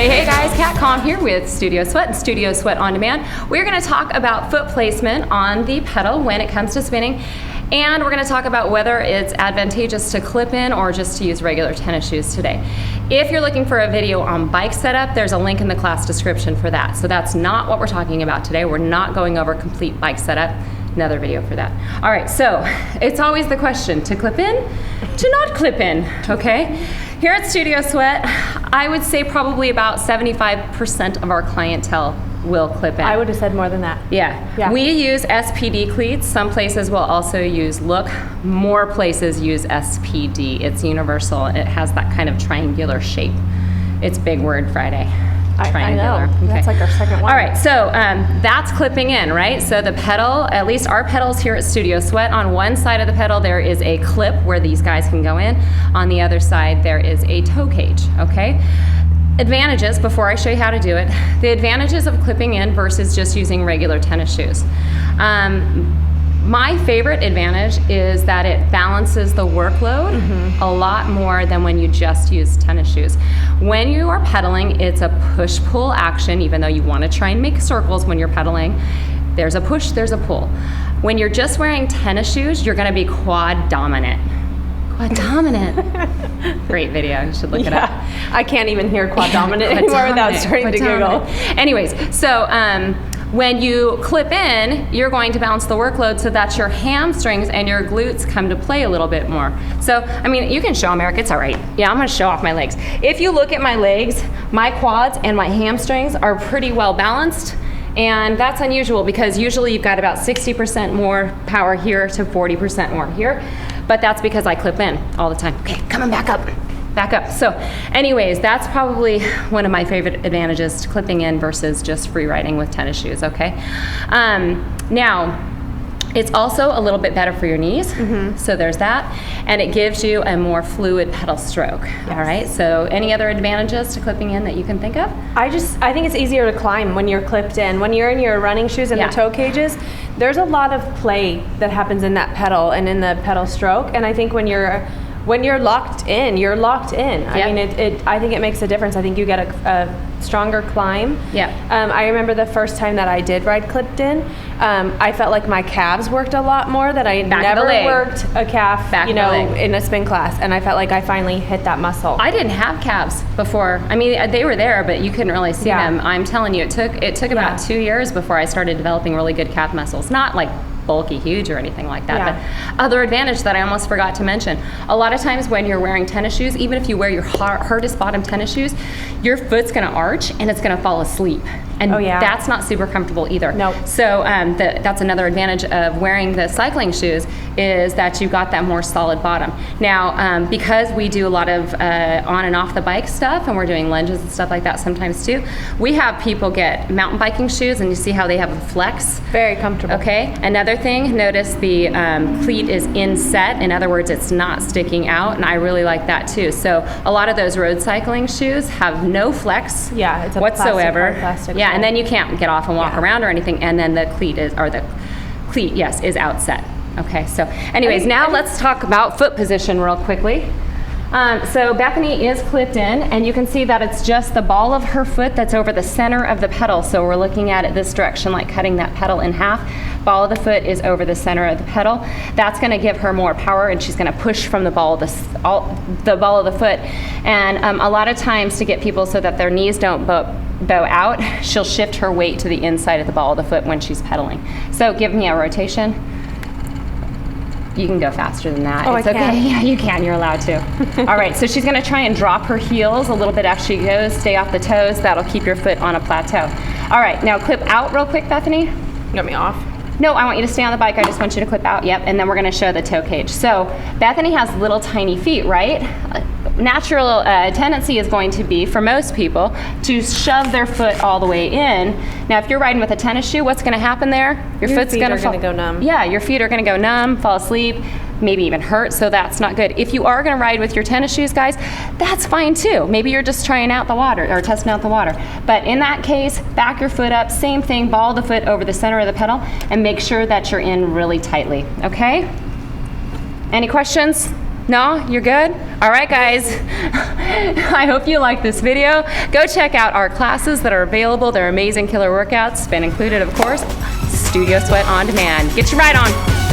Hey guys, Cat Kom here with Studio Sweat and Studio Sweat On Demand. We're going to talk about foot placement on the pedal when it comes to spinning, and we're going to talk about whether it's advantageous to clip in or just to use regular tennis shoes today. If you're looking for a video on bike setup, there's a link in the class description for that. So that's not what we're talking about today. We're not going over complete bike setup. Another video for that. All right, so it's always the question, to clip in, to not clip in, okay? Here at Studio Sweat, I would say probably about 75% of our clientele will clip in. I would have said more than that. Yeah. We use SPD cleats. Some places will also use Look. More places use SPD. It's universal. It has that kind of triangular shape. It's big word Friday. Triangular. I know. Okay. That's like our second one. All right, so that's clipping in, right? So the pedal, at least our pedals here at Studio Sweat, on one side of the pedal there is a clip where these guys can go in. On the other side there is a toe cage, okay? Advantages, before I show you how to do it, the advantages of clipping in versus just using regular tennis shoes. My favorite advantage is that it balances the workload a lot more than when you just use tennis shoes. When you are pedaling, it's a push-pull action, even though you want to try and make circles when you're pedaling. There's a push, there's a pull. When you're just wearing tennis shoes, you're going to be quad dominant. Quad dominant. Great video, you should look it up. I can't even hear quad dominant anymore without starting to giggle. Anyways, so when you clip in, you're going to balance the workload so that your hamstrings and your glutes come to play a little bit more. So, I mean, you can show them, Eric, it's all right. Yeah, I'm gonna show off my legs. If you look at my legs, my quads and my hamstrings are pretty well balanced, and that's unusual because usually you've got about 60% more power here to 40% more here, but that's because I clip in all the time. Okay, coming back up. Back up. So anyways, that's probably one of my favorite advantages to clipping in versus just free riding with tennis shoes, okay? Now, it's also a little bit better for your knees, so there's that, and it gives you a more fluid pedal stroke, all right? So any other advantages to clipping in that you can think of? I think it's easier to climb when you're clipped in. When you're in your running shoes and the toe cages, there's a lot of play that happens in that pedal and in the pedal stroke, and I think when you're locked in, you're locked in. I mean, I think it makes a difference. I think you get a stronger climb. Yeah. I remember the first time that I did ride clipped in, I felt like my calves worked a lot more, that I never worked a calf, in a spin class, and I felt like I finally hit that muscle. I didn't have calves before. I mean, they were there, but you couldn't really see them. I'm telling you, it took about 2 years before I started developing really good calf muscles. Not like bulky, huge or anything like that. But other advantage that I almost forgot to mention, a lot of times when you're wearing tennis shoes, even if you wear your hardest bottom tennis shoes, your foot's gonna arch and it's gonna fall asleep. And that's not super comfortable either. Nope. So that's another advantage of wearing the cycling shoes, is that you've got that more solid bottom. Now, because we do a lot of on and off the bike stuff, and we're doing lunges and stuff like that sometimes too, we have people get mountain biking shoes, and you see how they have a flex. Very comfortable. Okay. Another thing, notice the cleat is inset. In other words, it's not sticking out, and I really like that too. So a lot of those road cycling shoes have no flex it's a whatsoever. Plastic and then you can't get off and walk around or anything, and then the cleat is outset. Okay, so anyways, now let's talk about foot position real quickly. So Bethany is clipped in, and you can see that it's just the ball of her foot that's over the center of the pedal. So we're looking at it this direction, like cutting that pedal in half. Ball of the foot is over the center of the pedal. That's going to give her more power, and she's going to push from the ball of the ball of the foot. And a lot of times, to get people so that their knees don't bow out, she'll shift her weight to the inside of the ball of the foot when she's pedaling. So give me a rotation. You can go faster than that. It's okay. Yeah, you can. You're allowed to. All right, so she's going to try and drop her heels a little bit as she goes. Stay off the toes. That'll keep your foot on a plateau. All right, now clip out real quick, Bethany. Got me off. No, I want you to stay on the bike. I just want you to clip out. Yep, and then we're going to show the toe cage. So Bethany has little tiny feet, right? Natural tendency is going to be, for most people, to shove their foot all the way in. Now, if you're riding with a tennis shoe, what's going to happen there? Your foot's going to go numb. Yeah, your feet are going to go numb, fall asleep, maybe even hurt, so that's not good. If you are going to ride with your tennis shoes, guys, that's fine too. Maybe you're just trying out the water or testing out the water. But in that case, back your foot up, same thing, ball the foot over the center of the pedal, and make sure that you're in really tightly, okay? Any questions? No, you're good? All right, guys. I hope you like this video. Go check out our classes that are available. They're amazing killer workouts, spin included, of course. Studio Sweat on demand. Get your ride on.